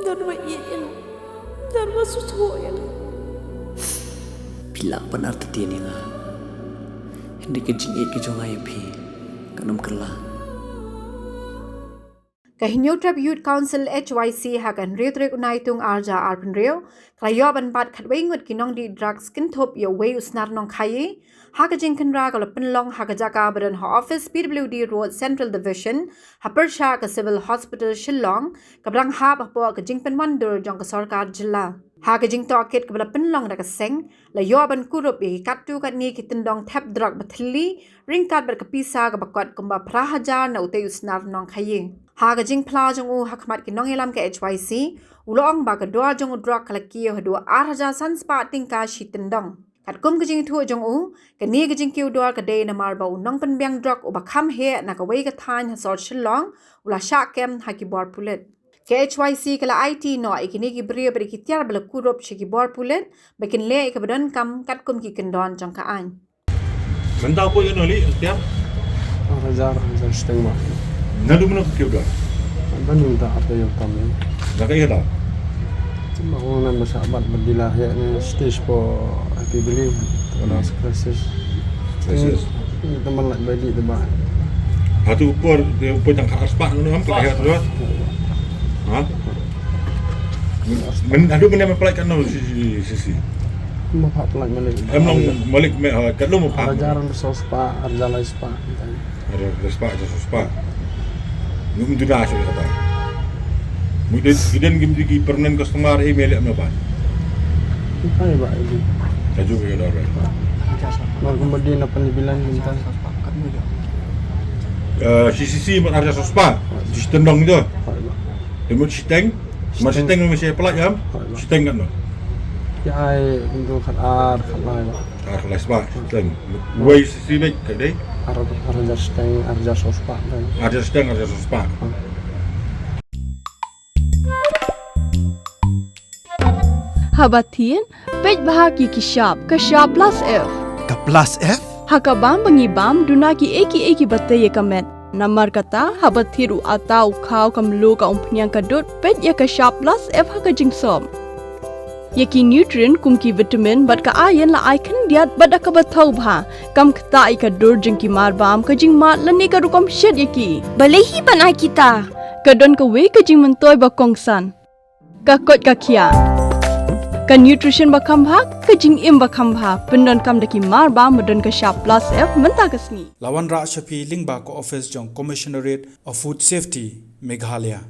darwa iyan, darwa susuyan. Pila benar tadi ni nga. Hindi ka jingit ka jong ayapi, kanam kerla. Kahinyo Youth Council HYC hakan riutrek unai tung arja arpan rio, klayo ban pat khatwengut kinong di Drok skin top yo way Snar Nongkhaïi, haka Jingkhynra kalau penlong haka jaka badan ha office PWD Road Central Division, hapersha ke Civil Hospital Shillong, kabrang ha bahpo ke Jingpen Mandur jong ke Sarkar Jilla. Haka Jing Tokit ke bala penlong da ke seng, layo ban kurup ye katu kat ni ki Tyndong tap Drok bathli, ringkat berkepisa ke bakot kumba prahajar na utay Snar Nongkhaïi. Haka Jing pla jong u hakmat ki nongelam ke HYC, ulong ba ke doa jong u Drok kala Kiew dua arhaja sanspa Tyngka shi Tyndong. Kat kum ke Jing Ïathuh jong u, ke ni ke Jing Kiew doa ke day na marba u nong penbiang Drok u bakam he na ke way ke than hasor Shillong, ula syak kem haki bor pulit. Ke HYC kala IT no ikini ki brio beri ki tiar bala kurup shi ki bor pulit, bakin le ke badan kam kat kum ki kendon jong ka an. Mentau po yun oli, Atiar? Arhajar setengah. Nadu mana Kiew dah? Bandung tak ada yang tahu. Dah kaya dah? Bangunan masyarakat berdilah ya ni stage po api beli kalau krisis. Krisis. Teman nak balik tempat. Hatu upor yang khas pak nu am kelihatan tu. Ha? Adu mana mempelai kan no sisi. Mapak pelak balik. Emang balik kat lu mapak. Arhajar bersos pak, arjalai pak. Ada respak Jesus pak. Nung tu dah saya kata. Mungkin gimana permanent customer email apa apa. Apa ya pak ini? Kaju ke dah orang. Mau kemudian apa dibilang minta? CCC ada sospa. Di Tyndong itu. Temu Siteng. Masih Siteng masih pelak jam. Siteng kan? Ya ai untuk khat lain. Kelas pak. Siteng. Way CCC baik kadai. Arhajar seteng, arhajar sos pak. Ada Siteng ada sospa. Habatin, pej bahagi kishap, kashap plus F. Ka plus F? Hakabam bangibam dunaki eki batay kamet. Namar kata habathiru atau kau kamlu ka umpnyang kadut pej ya kashap plus F haka jingsom. Yaki nutrient kumki vitamin bat ka ayan la icon diat bat ka bathau bha kam khta ka dur jingki marbam ka jing mat lani ka rukom shed yaki. Balehi banai kita. Kadon ka we ka jing mentoy ba kongsan. Ka kot ka kia. Ka nutrition bakam bha ka jing im bakam bha pendon kam daki mar ba modon ka sharp plus F menta kasni Lawan Ra Shafi Lingba ko office jong Commissionerate of Food Safety Meghalaya.